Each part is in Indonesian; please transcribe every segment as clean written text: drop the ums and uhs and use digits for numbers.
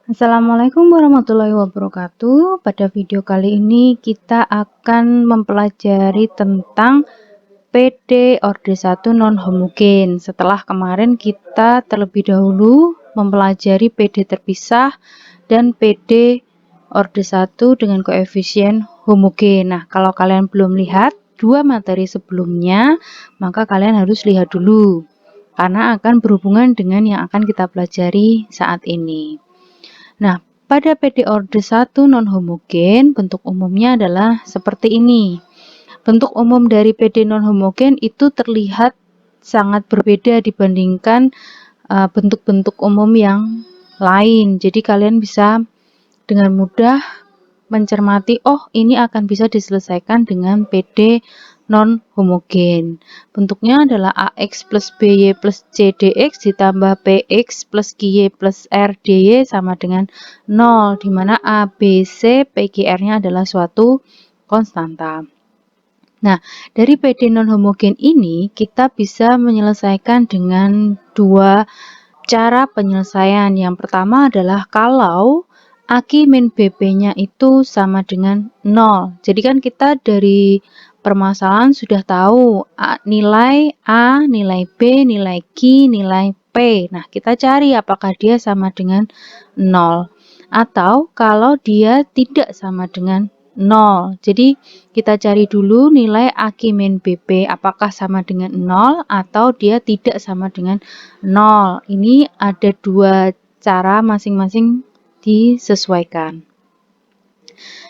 Assalamualaikum warahmatullahi wabarakatuh. Pada video kali ini kita akan mempelajari tentang PD orde 1 non homogen. Setelah kemarin kita terlebih dahulu mempelajari PD terpisah dan PD orde 1 dengan koefisien homogen. Nah, kalau kalian belum lihat dua materi sebelumnya, maka kalian harus lihat dulu karena akan berhubungan dengan yang akan kita pelajari saat ini. Nah, pada PD orde 1 non homogen, bentuk umumnya adalah seperti ini. Bentuk umum dari PD non homogen itu terlihat sangat berbeda dibandingkan bentuk-bentuk umum yang lain. Jadi kalian bisa dengan mudah mencermati, oh ini akan bisa diselesaikan dengan PD non homogen. Bentuknya adalah AX plus BY plus CDX ditambah PX plus QY plus RDY sama dengan 0, di mana A, B, C, PQR-nya adalah suatu konstanta. Nah, dari PD non homogen ini kita bisa menyelesaikan dengan dua cara penyelesaian. Yang pertama adalah kalau AQ min BP-nya itu sama dengan 0. Jadi kan kita dari permasalahan sudah tahu nilai A, nilai B, nilai Q, nilai P. Nah, kita cari apakah dia sama dengan 0. Atau kalau dia tidak sama dengan 0. Jadi kita cari dulu nilai AQ min BP apakah sama dengan 0 atau dia tidak sama dengan 0. Ini ada dua cara masing-masing disesuaikan.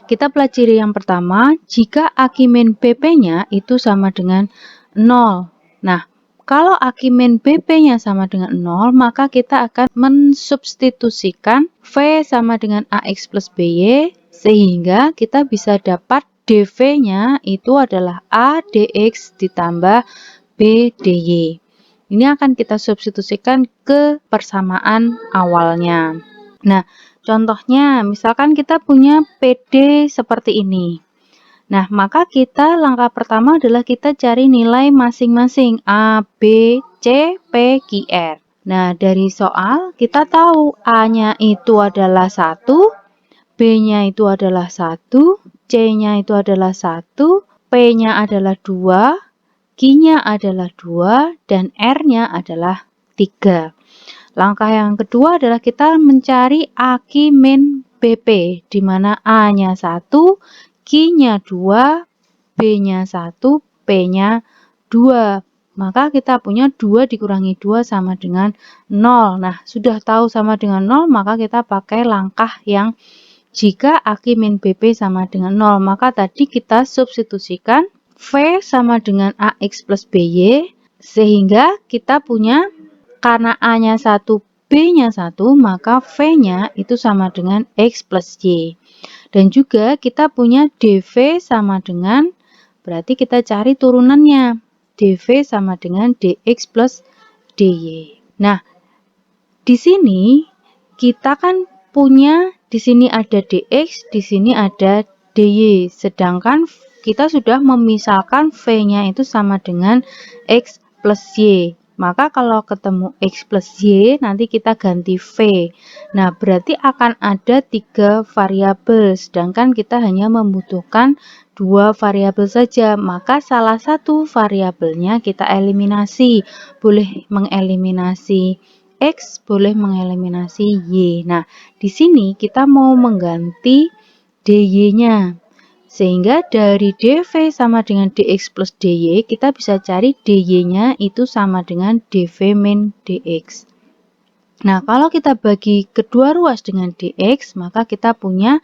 Kita pelajari yang pertama, jika AQ min BP-nya itu sama dengan 0. Nah, kalau AQ min BP-nya sama dengan 0, maka kita akan mensubstitusikan V sama dengan AX plus BY, sehingga kita bisa dapat dV-nya itu adalah A dx ditambah B dy. Ini akan kita substitusikan ke persamaan awalnya. Nah, contohnya misalkan kita punya PD seperti ini. Nah, maka kita langkah pertama adalah kita cari nilai masing-masing A, B, C, P, Q, R. Nah, dari soal kita tahu A-nya itu adalah 1, B-nya itu adalah 1, C-nya itu adalah 1, P-nya adalah 2, Q-nya adalah 2, dan R-nya adalah 3. Langkah yang kedua adalah kita mencari AQ min BP, di mana A-nya 1, Q-nya 2, B-nya 1, P-nya 2. Maka kita punya 2 dikurangi 2 sama dengan 0. Nah, sudah tahu sama dengan 0, maka kita pakai langkah yang jika AQ min BP sama dengan 0. Maka tadi kita substitusikan V sama dengan AX plus BY, sehingga kita punya karena A-nya 1, B-nya 1, maka V-nya itu sama dengan X plus Y. Dan juga kita punya DV sama dengan, berarti kita cari turunannya. DV sama dengan DX plus DY. Nah, di sini kita kan punya, di sini ada DX, di sini ada DY. Sedangkan kita sudah memisahkan V-nya itu sama dengan X plus Y. Maka kalau ketemu X plus Y, nanti kita ganti V. Nah, berarti akan ada 3 variabel, sedangkan kita hanya membutuhkan 2 variabel saja. Maka salah satu variabelnya kita eliminasi. Boleh mengeliminasi X, boleh mengeliminasi Y. Nah, di sini kita mau mengganti DY-nya. Sehingga dari DV sama dengan DX plus DY, kita bisa cari DY-nya itu sama dengan DV min DX. Nah, kalau kita bagi kedua ruas dengan DX, maka kita punya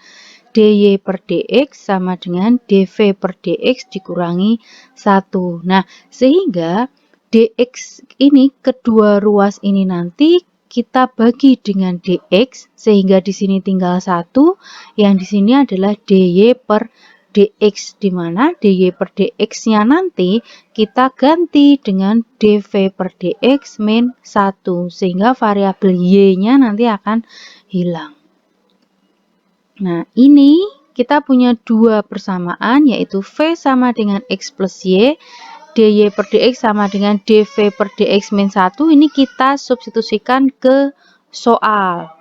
DY per DX sama dengan DV per DX dikurangi 1. Nah, sehingga DX ini kedua ruas ini nanti kita bagi dengan DX, sehingga di sini tinggal 1, yang di sini adalah DY per DX, di mana DY per DX-nya nanti kita ganti dengan DV per DX min 1, sehingga variabel Y-nya nanti akan hilang. Nah, ini kita punya dua persamaan, yaitu V sama dengan X plus Y, DY per DX sama dengan DV per DX min 1. Ini kita substitusikan ke soal.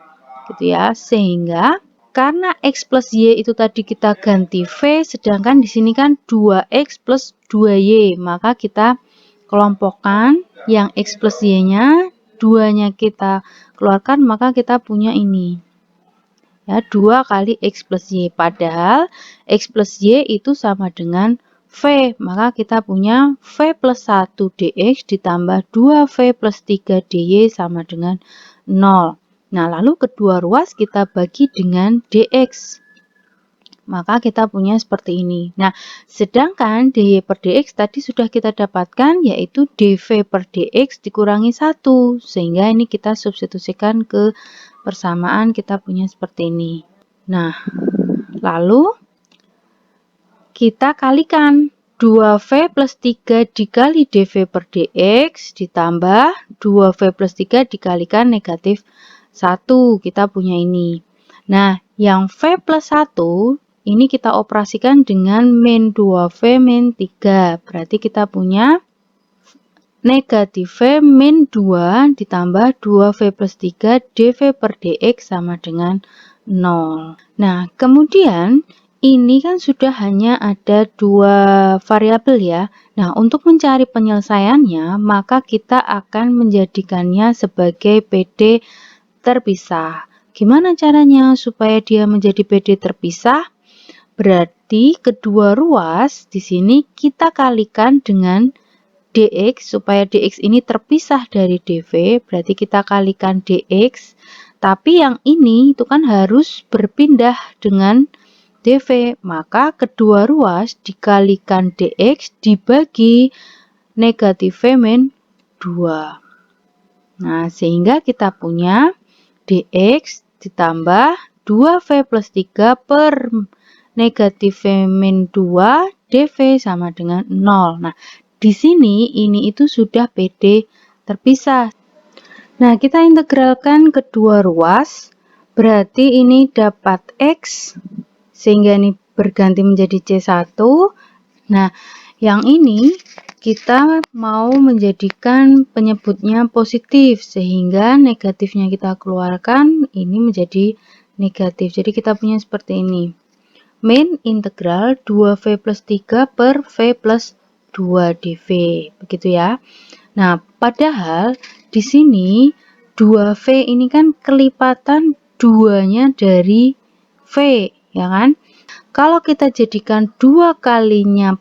gitu ya. Sehingga karena X plus Y itu tadi kita ganti V, sedangkan di sini kan 2X plus 2Y, maka kita kelompokkan yang X plus Y-nya, 2-nya kita keluarkan, maka kita punya ini. Ya, 2 kali X plus Y, padahal X plus Y itu sama dengan V, maka kita punya V plus 1 dx ditambah 2V plus 3 dy sama dengan 0. Nah, lalu kedua ruas kita bagi dengan dx. Maka kita punya seperti ini. Nah, sedangkan dy per dx tadi sudah kita dapatkan, yaitu dv per dx dikurangi 1. Sehingga ini kita substitusikan ke persamaan, kita punya seperti ini. Nah, lalu kita kalikan 2V plus 3 dikali dv per dx ditambah 2V plus 3 dikalikan negatif 1. Kita punya ini. Nah, yang V plus 1 ini kita operasikan dengan min 2V min 3. Berarti kita punya negatif V min 2 ditambah 2V plus 3 dv per dx sama dengan 0. Nah, kemudian ini kan sudah hanya ada 2 variabel ya. Nah, untuk mencari penyelesaiannya, maka kita akan menjadikannya sebagai PD terpisah. Gimana caranya supaya dia menjadi PD terpisah? Berarti kedua ruas di sini kita kalikan dengan dx, supaya dx ini terpisah dari dv, berarti kita kalikan dx. Tapi yang ini itu kan harus berpindah dengan dv, maka kedua ruas dikalikan dx dibagi negatif v min 2. Nah, sehingga kita punya dx ditambah 2v plus 3 per negatif v min 2 dv sama dengan 0. Nah, di sini ini itu sudah PD terpisah. Nah, kita integralkan kedua ruas, berarti ini dapat X, sehingga ini berganti menjadi C1. Nah, yang ini kita mau menjadikan penyebutnya positif, sehingga negatifnya kita keluarkan, ini menjadi negatif. Jadi kita punya seperti ini. Min integral 2V plus 3 per V plus 2 dv. Begitu ya. Nah, padahal di sini 2V ini kan kelipatan 2-nya dari V, ya kan? Kalau kita jadikan 2 kalinya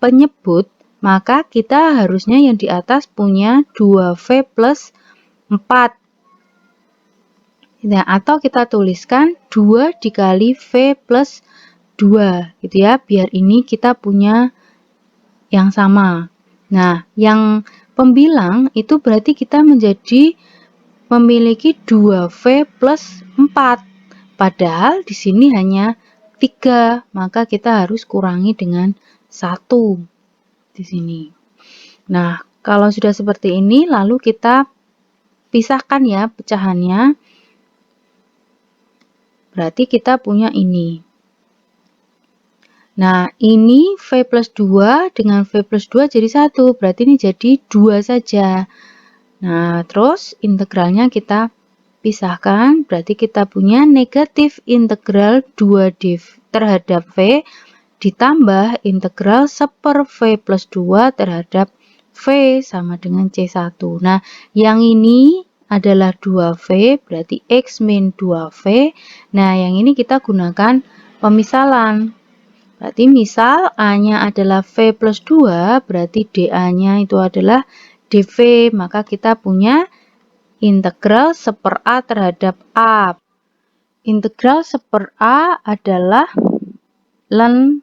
penyebut, maka kita harusnya yang di atas punya 2V plus 4. Nah, atau kita tuliskan 2 dikali V plus 2, gitu ya, biar ini kita punya yang sama. Nah, yang pembilang itu berarti kita memiliki 2V plus 4. Padahal di sini hanya 3, maka kita harus kurangi dengan 1 di sini. Nah, kalau sudah seperti ini, lalu kita pisahkan ya pecahannya. Berarti kita punya ini. Nah, ini V plus 2 dengan V plus 2 jadi 1. Berarti ini jadi 2 saja. Nah, terus integralnya kita pisahkan. Berarti kita punya negatif integral 2 terhadap V ditambah integral 1 V plus 2 terhadap V sama dengan C1. Nah, yang ini adalah 2V, berarti X min 2V. Nah, yang ini kita gunakan pemisalan. Berarti misal A-nya adalah V plus 2, berarti dA-nya itu adalah dV. Maka kita punya integral 1/A terhadap A. Integral 1/A adalah ln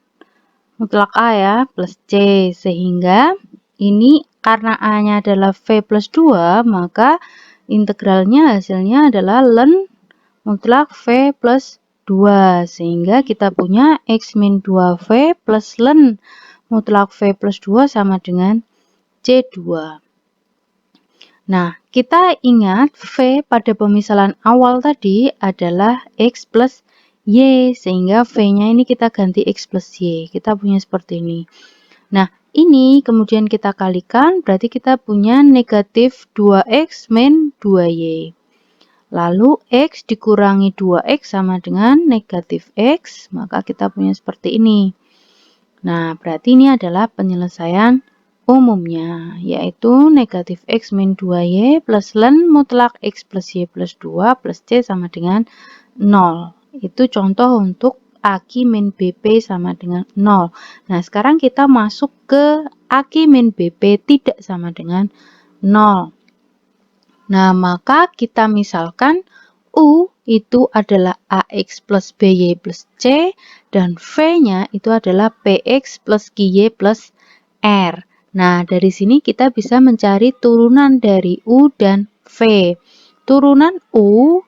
mutlak A ya, plus C. Sehingga ini karena A-nya adalah V plus 2, maka integralnya hasilnya adalah ln mutlak V plus 2. Sehingga kita punya X min 2V plus ln mutlak V plus 2 sama dengan C2. Nah, kita ingat V pada pemisalan awal tadi adalah X plus Y, sehingga V-nya ini kita ganti X plus Y. Kita punya seperti ini. Nah, ini kemudian kita kalikan, berarti kita punya negatif 2X min 2Y. Lalu X dikurangi 2X sama dengan negatif X, maka kita punya seperti ini. Nah, berarti ini adalah penyelesaian umumnya, yaitu negatif X min 2Y plus ln mutlak X plus Y plus 2 plus C sama dengan 0. Itu contoh untuk AQ min BP sama dengan 0. Nah, sekarang kita masuk ke AQ min BP tidak sama dengan 0. Nah, maka kita misalkan U itu adalah AX plus BY plus C dan V-nya itu adalah PX plus QY plus R. Nah, dari sini kita bisa mencari turunan dari U dan V. Turunan U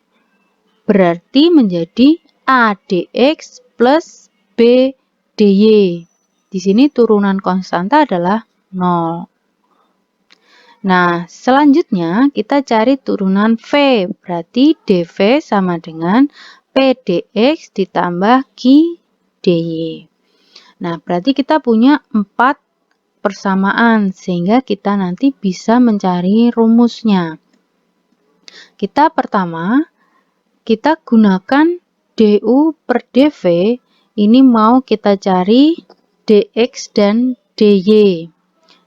berarti menjadi ADX plus BDY. Di sini turunan konstanta adalah 0. Nah, selanjutnya kita cari turunan V, berarti DV sama dengan PDX ditambah QDY. Nah, berarti kita punya 4 persamaan, sehingga kita nanti bisa mencari rumusnya. Pertama, kita gunakan DU per DV, ini mau kita cari DX dan DY.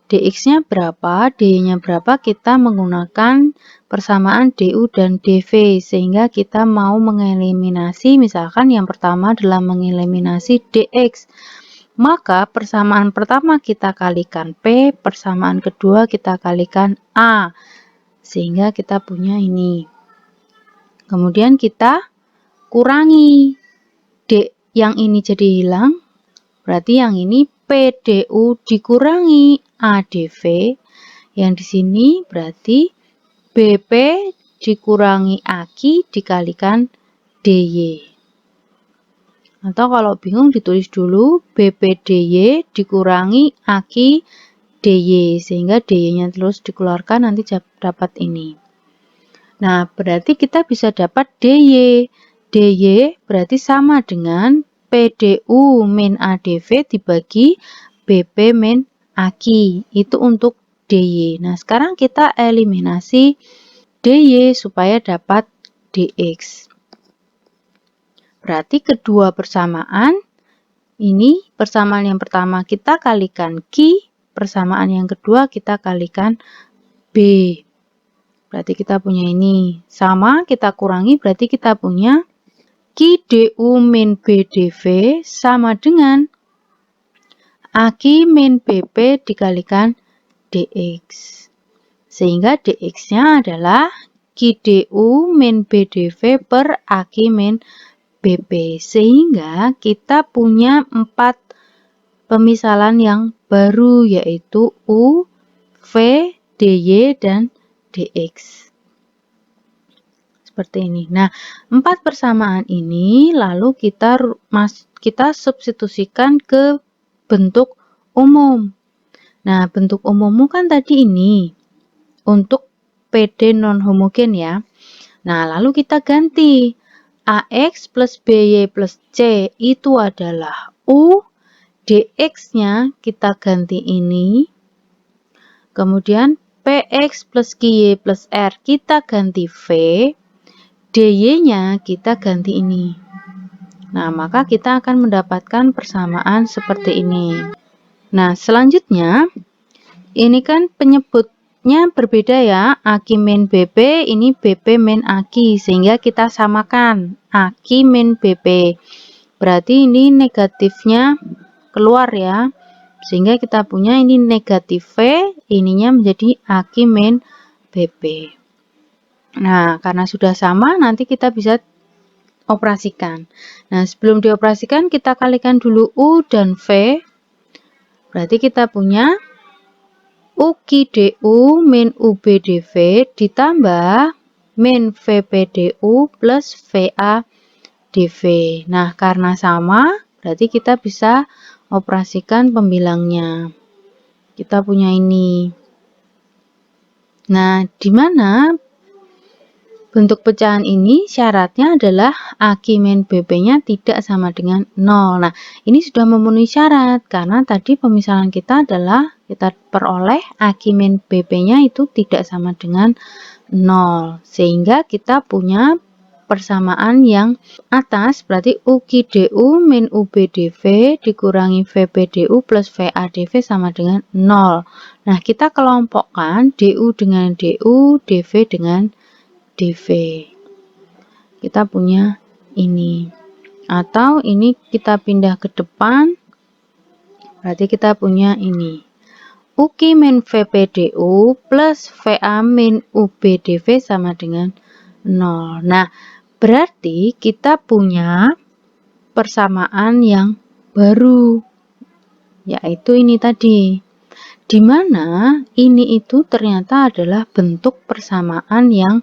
DX-nya berapa, DY-nya berapa, kita menggunakan persamaan DU dan DV, sehingga kita mau mengeliminasi, misalkan yang pertama adalah mengeliminasi DX. Maka persamaan pertama kita kalikan P, persamaan kedua kita kalikan A, sehingga kita punya ini. Kemudian kita kurangi, D yang ini jadi hilang, berarti yang ini PDU dikurangi ADV, yang di sini berarti BP dikurangi AQ dikalikan DY. Atau kalau bingung ditulis dulu BPDY dikurangi AQ DY, sehingga DY-nya terus dikeluarkan, nanti dapat ini. Nah, berarti kita bisa dapat DY. DY berarti sama dengan PDU min ADV dibagi BP min AQ. Itu untuk DY. Nah, sekarang kita eliminasi DY supaya dapat DX. Berarti kedua persamaan, ini persamaan yang pertama kita kalikan Q, persamaan yang kedua kita kalikan B. Berarti kita punya ini. Sama, kita kurangi, berarti kita punya QDU min BDV sama dengan AQ min BP dikalikan DX. Sehingga DX-nya adalah QDU min BDV per AQ min BP. Sehingga kita punya 4 pemisalan yang baru, yaitu U, V, DY, dan DX. Seperti ini. Nah, 4 persamaan ini lalu kita substitusikan ke bentuk umum. Nah, bentuk umummu kan tadi ini untuk PD non homogen ya. Nah, lalu kita ganti AX plus BY plus C itu adalah U, DX-nya kita ganti ini. Kemudian PX plus QY plus R kita ganti V, DY-nya kita ganti ini. Nah, maka kita akan mendapatkan persamaan seperti ini. Nah, selanjutnya, ini kan penyebutnya berbeda ya, AQ min BP, ini BP min AQ, sehingga kita samakan AQ min BP. Berarti ini negatifnya keluar ya, sehingga kita punya ini negatif V, ininya menjadi AQ min BP. Nah, karena sudah sama, nanti kita bisa operasikan. Nah, sebelum dioperasikan kita kalikan dulu U dan V. Berarti kita punya UQDU min UBDV ditambah min VPDU plus VADV. Nah, karena sama, berarti kita bisa operasikan pembilangnya. Kita punya ini. Nah, di mana bentuk pecahan ini syaratnya adalah AQ min BP-nya tidak sama dengan 0. Nah, ini sudah memenuhi syarat karena tadi pemisahan kita adalah kita peroleh AQ min BP-nya itu tidak sama dengan 0. Sehingga kita punya persamaan yang atas, berarti UQ/DU min UB/DV dikurangi VB/DU plus VA/DV sama dengan 0. Nah, kita kelompokkan DU dengan DU, DV dengan DV. Kita punya ini. Atau ini kita pindah ke depan, berarti kita punya ini. UQ min VB/DU plus VA min UB/DV sama dengan 0. Nah, berarti kita punya persamaan yang baru, yaitu ini tadi, di mana ini itu ternyata adalah bentuk persamaan yang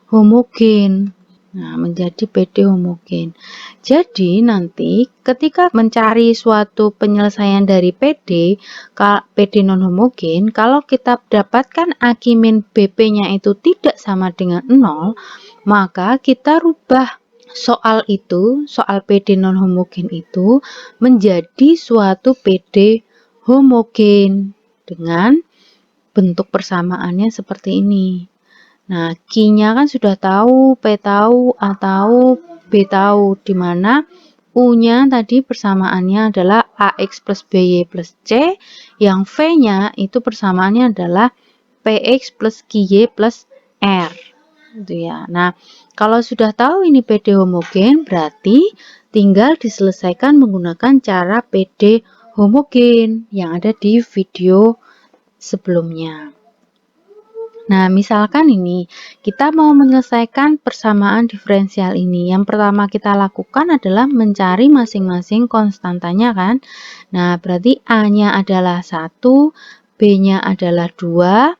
homogen. Nah, menjadi PD homogen. Jadi nanti ketika mencari suatu penyelesaian dari PD non homogen, kalau kita dapatkan AQ min BP-nya itu tidak sama dengan 0, maka kita rubah soal PD non homogen itu menjadi suatu PD homogen dengan bentuk persamaannya seperti ini. Nah, Q-nya kan sudah tahu, P tahu, A tahu, B tahu, di mana U-nya tadi persamaannya adalah AX plus BY plus C, yang V-nya itu persamaannya adalah PX plus QY plus R. Gitu ya. Nah, kalau sudah tahu ini PD homogen, berarti tinggal diselesaikan menggunakan cara PD homogen yang ada di video sebelumnya. Nah, misalkan ini kita mau menyelesaikan persamaan diferensial ini. Yang pertama kita lakukan adalah mencari masing-masing konstantanya kan. Nah, berarti A-nya adalah 1, B-nya adalah 2,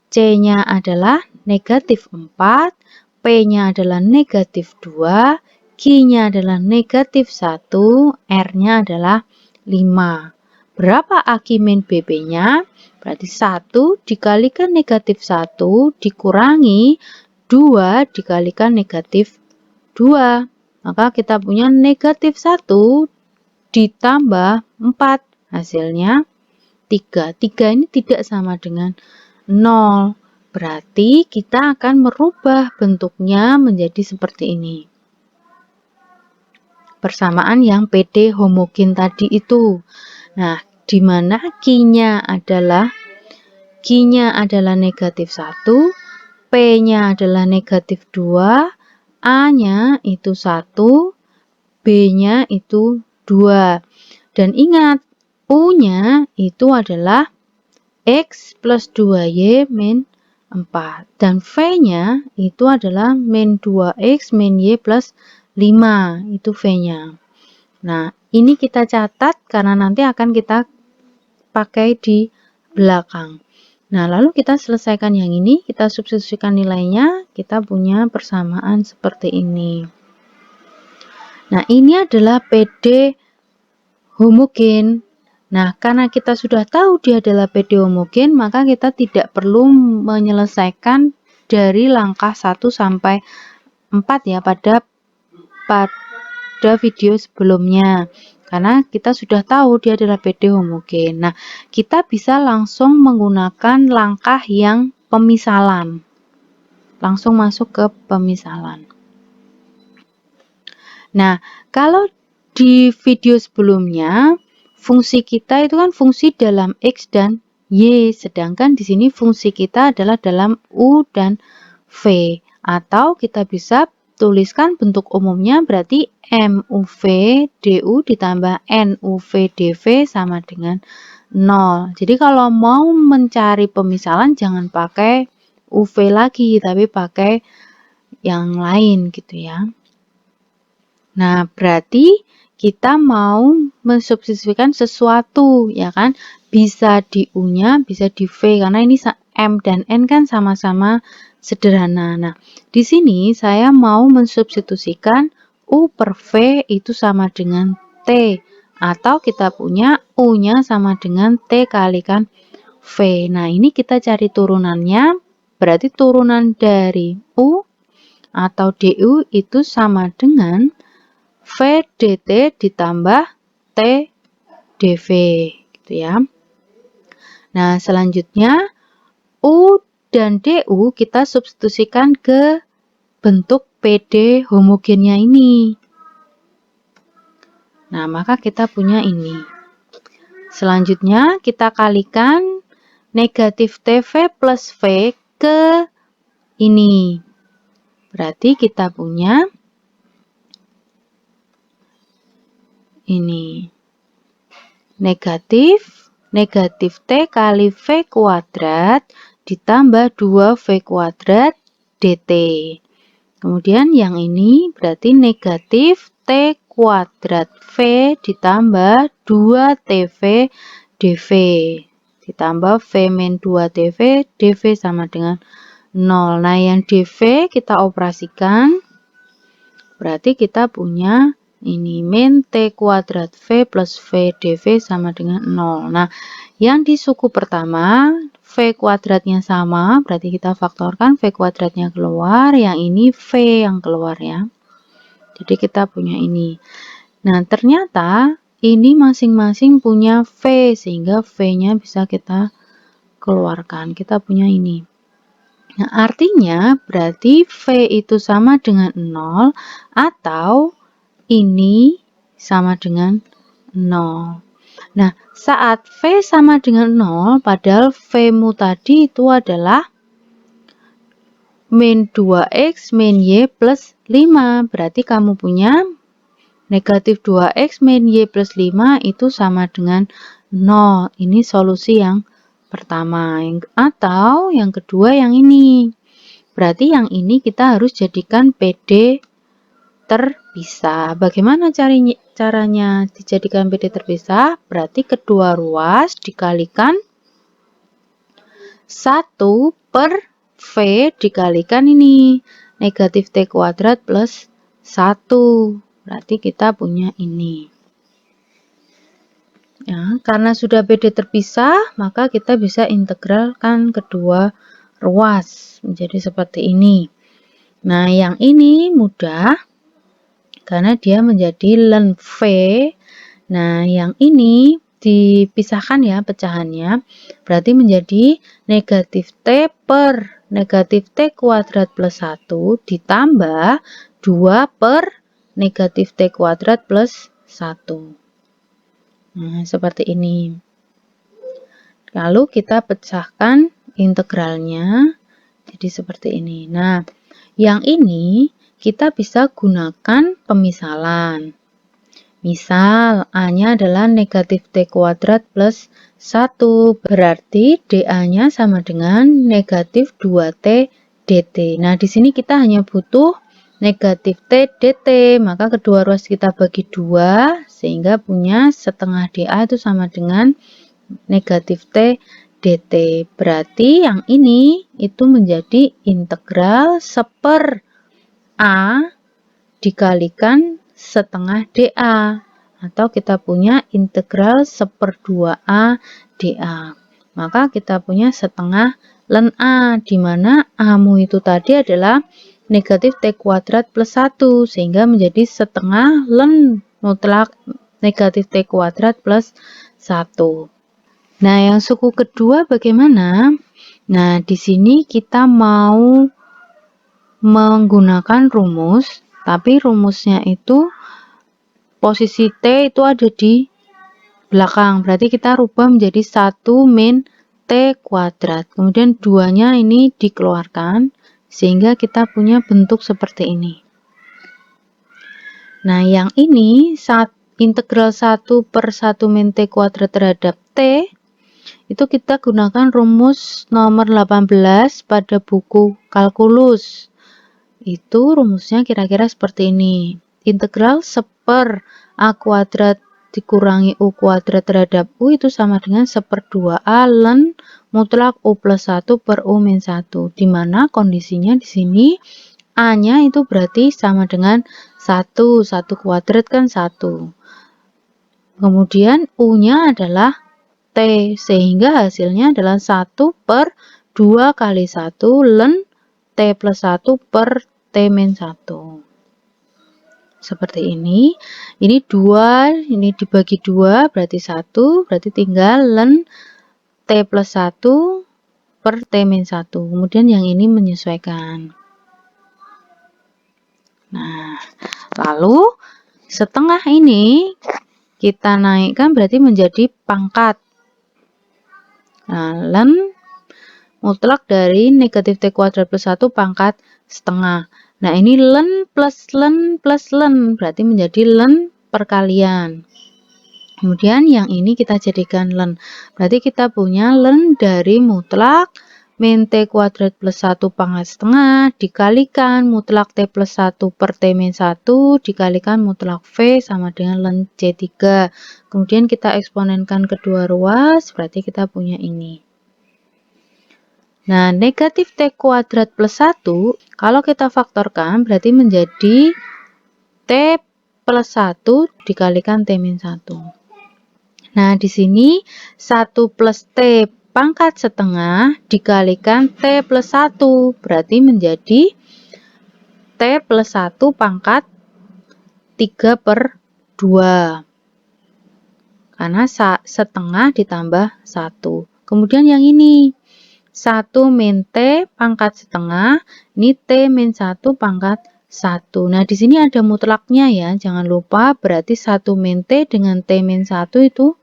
C-nya adalah negatif 4, P-nya adalah negatif 2, Q-nya adalah negatif 1, R-nya adalah 5. Berapa AQ min BP-nya? Berarti 1 dikalikan negatif 1 dikurangi 2 dikalikan negatif 2. Maka kita punya negatif 1 ditambah 4. Hasilnya 3. 3 ini tidak sama dengan 0. Berarti kita akan merubah bentuknya menjadi seperti ini. Persamaan yang PD homogen tadi itu. Nah, di mana Q-nya adalah negatif 1, P-nya adalah negatif 2, A-nya itu 1, B-nya itu 2. Dan ingat, U-nya itu adalah X plus 2Y min 4. Dan V-nya itu adalah min 2X min Y plus 5. Itu V-nya. Nah, ini kita catat karena nanti akan kita pakai di belakang. Nah, lalu kita selesaikan yang ini, kita substitusikan nilainya, kita punya persamaan seperti ini. Nah, ini adalah PD homogen. Nah, karena kita sudah tahu dia adalah PD homogen, maka kita tidak perlu menyelesaikan dari langkah 1 sampai 4 ya pada video sebelumnya. Karena kita sudah tahu dia adalah PD homogen. Nah, kita bisa langsung menggunakan langkah yang pemisalan. Langsung masuk ke pemisalan. Nah, kalau di video sebelumnya, fungsi kita itu kan fungsi dalam X dan Y, sedangkan di sini fungsi kita adalah dalam U dan V. Atau kita bisa tuliskan bentuk umumnya berarti MUV DU ditambah NUV DV sama dengan 0. Jadi kalau mau mencari pemisalan jangan pakai UV lagi, tapi pakai yang lain gitu ya. Nah, berarti kita mau mensubstitusikan sesuatu, ya kan? Bisa di U-nya, bisa di V, karena ini M dan N kan sama-sama sederhana. Nah, di sini saya mau mensubstitusikan U per V itu sama dengan T. Atau kita punya U-nya sama dengan T kalikan V. Nah, ini kita cari turunannya. Berarti turunan dari U atau DU itu sama dengan V dt ditambah T dV gitu ya. Nah, selanjutnya U dan DU kita substitusikan ke bentuk PD homogennya ini. Nah, maka kita punya ini. Selanjutnya kita kalikan negatif TV plus V ke ini. Berarti kita punya ini. Negatif T kali V kuadrat ditambah 2V kuadrat DT. Kemudian yang ini berarti negatif T kuadrat V ditambah 2TV dV. Ditambah V min 2TV, dV sama dengan 0. Nah, yang dV kita operasikan. Berarti kita punya ini min T kuadrat V plus V dV sama dengan 0. Nah, yang di suku pertama V kuadratnya sama, berarti kita faktorkan V kuadratnya keluar, yang ini V yang keluar ya. Jadi kita punya ini. Nah, ternyata ini masing-masing punya V, sehingga V-nya bisa kita keluarkan. Kita punya ini. Nah, artinya berarti V itu sama dengan 0 atau ini sama dengan 0. Nah, saat V sama dengan 0, padahal V-mu tadi itu adalah min 2X min Y plus 5. Berarti kamu punya negatif 2X min Y plus 5 itu sama dengan 0. Ini solusi yang pertama. Atau yang kedua yang ini. Berarti yang ini kita harus jadikan PD terpisah. Bagaimana caranya dijadikan PD terpisah? Berarti kedua ruas dikalikan 1 per V dikalikan ini. Negatif T kuadrat plus 1. Berarti kita punya ini. Ya, karena sudah PD terpisah, maka kita bisa integralkan kedua ruas menjadi seperti ini. Nah, yang ini mudah karena dia menjadi ln V. Nah, yang ini dipisahkan ya pecahannya. Berarti menjadi negatif T per negatif T kuadrat plus 1 ditambah 2 per negatif T kuadrat plus 1. Nah, seperti ini. Lalu kita pecahkan integralnya jadi seperti ini. Nah, yang ini kita bisa gunakan pemisalan. Misal A-nya adalah negatif T kuadrat plus 1, berarti dA-nya sama dengan negatif 2T dt. Nah, di sini kita hanya butuh negatif T dt, maka kedua ruas kita bagi 2, sehingga punya setengah dA itu sama dengan negatif T dt. Berarti yang ini itu menjadi integral 1/A dikalikan setengah dA, atau kita punya integral 1/2A dA. Maka kita punya setengah ln A, di mana A-mu itu tadi adalah negatif T kuadrat plus 1, sehingga menjadi setengah ln mutlak negatif T kuadrat plus 1. Nah, yang suku kedua bagaimana? Nah, di sini kita mau menggunakan rumus, tapi rumusnya itu posisi T itu ada di belakang. Berarti kita rubah menjadi 1 min T kuadrat. Kemudian 2-nya ini dikeluarkan, sehingga kita punya bentuk seperti ini. Nah, yang ini integral 1 per 1 min T kuadrat terhadap T, itu kita gunakan rumus nomor 18 pada buku kalkulus. Itu rumusnya kira-kira seperti ini. Integral 1/A kuadrat dikurangi U kuadrat terhadap U itu sama dengan 1/2A ln mutlak U plus 1 per U min 1. Dimana kondisinya di sini A-nya itu berarti sama dengan 1. 1 kuadrat kan 1. Kemudian U-nya adalah T, sehingga hasilnya adalah 1/2 kali 1 ln T plus 1 per T min 1. Seperti ini. Ini 2, ini dibagi 2 berarti 1, berarti tinggal ln T plus 1 per T-1. Kemudian yang ini menyesuaikan. Nah, lalu setengah ini kita naikkan berarti menjadi pangkat. Nah, ln mutlak dari negatif T kuadrat plus 1 pangkat setengah. Nah, ini ln plus ln plus ln berarti menjadi ln perkalian. Kemudian yang ini kita jadikan ln. Berarti kita punya ln dari mutlak min T kuadrat plus 1 pangkat setengah dikalikan mutlak T plus 1 per T-1 dikalikan mutlak V sama dengan ln C3. Kemudian kita eksponenkan kedua ruas, berarti kita punya ini. Nah, negatif T kuadrat plus 1, kalau kita faktorkan berarti menjadi T plus 1 dikalikan T-1. Nah, di sini 1 plus T pangkat setengah dikalikan T plus 1 berarti menjadi T plus 1 pangkat 3 per 2 karena setengah ditambah 1. Kemudian yang ini 1 min T pangkat setengah, ini T min 1 pangkat 1. Nah, di sini ada mutlaknya ya, jangan lupa berarti 1 min T dengan T min 1 itu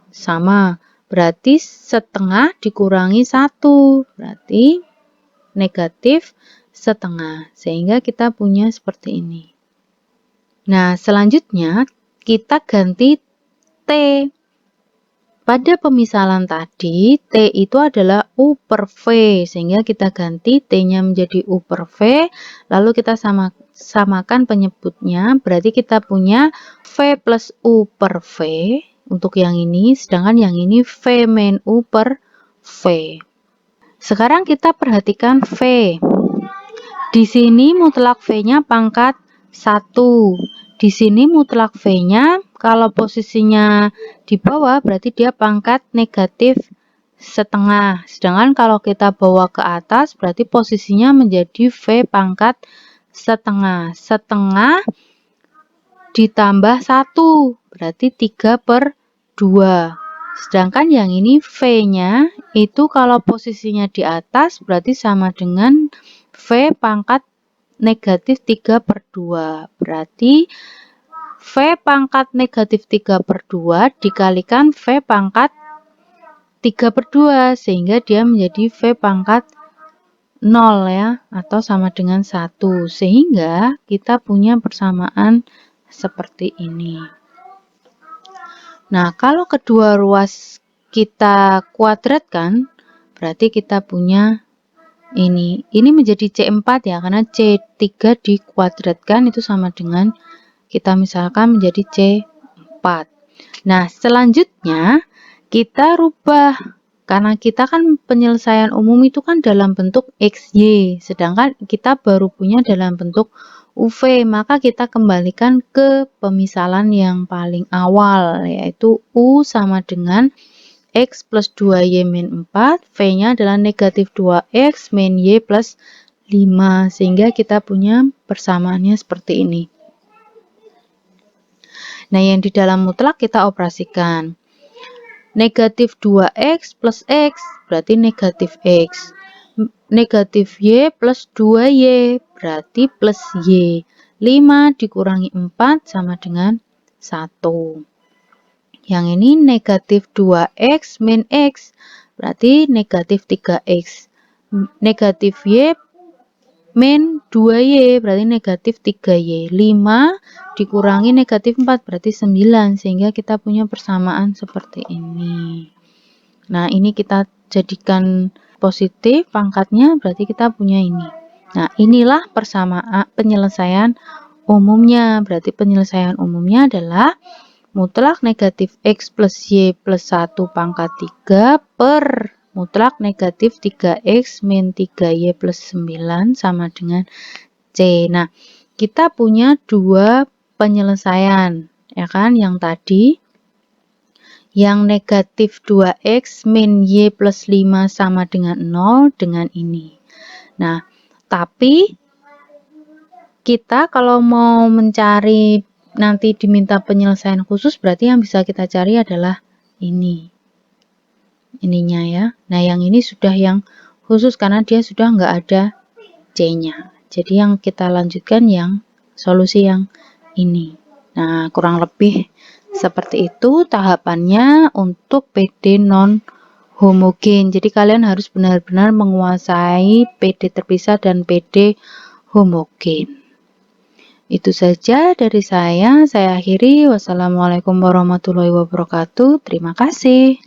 sama. Berarti setengah dikurangi 1, berarti negatif setengah. Sehingga kita punya seperti ini. Nah, selanjutnya kita ganti T. Pada pemisalan tadi, T itu adalah U per V. Sehingga kita ganti T-nya menjadi U per V. Lalu kita samakan penyebutnya. Berarti kita punya V plus U per V. Untuk yang ini, sedangkan yang ini V min U per V. Sekarang kita perhatikan V. Di sini mutlak V-nya pangkat 1. Di sini mutlak V-nya kalau posisinya di bawah berarti dia pangkat negatif setengah. Sedangkan kalau kita bawa ke atas berarti posisinya menjadi V pangkat setengah. Setengah ditambah 1 berarti 3 per 2. Sedangkan yang ini V-nya itu kalau posisinya di atas berarti sama dengan V pangkat negatif 3 per 2. Berarti V pangkat negatif 3 per 2 dikalikan V pangkat 3 per 2. Sehingga dia menjadi V pangkat 0 ya. Atau sama dengan 1. Sehingga kita punya persamaan seperti ini. Nah, kalau kedua ruas kita kuadratkan, berarti kita punya ini. Ini menjadi C4 ya, karena C3 dikuadratkan itu sama dengan kita misalkan menjadi C4. Nah, selanjutnya kita rubah. Karena kita kan penyelesaian umum itu kan dalam bentuk XY, sedangkan kita baru punya dalam bentuk UV, maka kita kembalikan ke pemisalan yang paling awal, yaitu U sama dengan X plus 2Y min 4, V-nya adalah negatif 2X min Y plus 5, sehingga kita punya persamaannya seperti ini. Nah, yang di dalam mutlak kita operasikan. Negatif 2X plus X berarti negatif X. Negatif Y plus 2Y berarti plus Y. 5 dikurangi 4 sama dengan 1. Yang ini negatif 2X min X berarti negatif 3X. Negatif Y min 2Y berarti negatif 3Y. 5 dikurangi negatif 4 berarti 9. Sehingga kita punya persamaan seperti ini. Nah, ini kita jadikan positif pangkatnya berarti kita punya ini. Nah, inilah persamaan penyelesaian umumnya. Berarti penyelesaian umumnya adalah mutlak negatif X plus Y plus 1 pangkat 3 per mutlak negatif 3X min 3Y plus 9 sama dengan C. Nah, kita punya dua penyelesaian, ya kan? Yang tadi, yang negatif 2X min Y plus 5 sama dengan 0 dengan ini. Nah, tapi kita kalau mau mencari nanti diminta penyelesaian khusus berarti yang bisa kita cari adalah ini. ininya ya. Nah, yang ini sudah yang khusus karena dia sudah nggak ada C-nya. Jadi yang kita lanjutkan yang solusi yang ini. Nah, kurang lebih seperti itu tahapannya untuk PD non homogen. Jadi kalian harus benar-benar menguasai PD terpisah dan PD homogen. Itu saja dari saya. Saya akhiri. Wassalamualaikum warahmatullahi wabarakatuh. Terima kasih.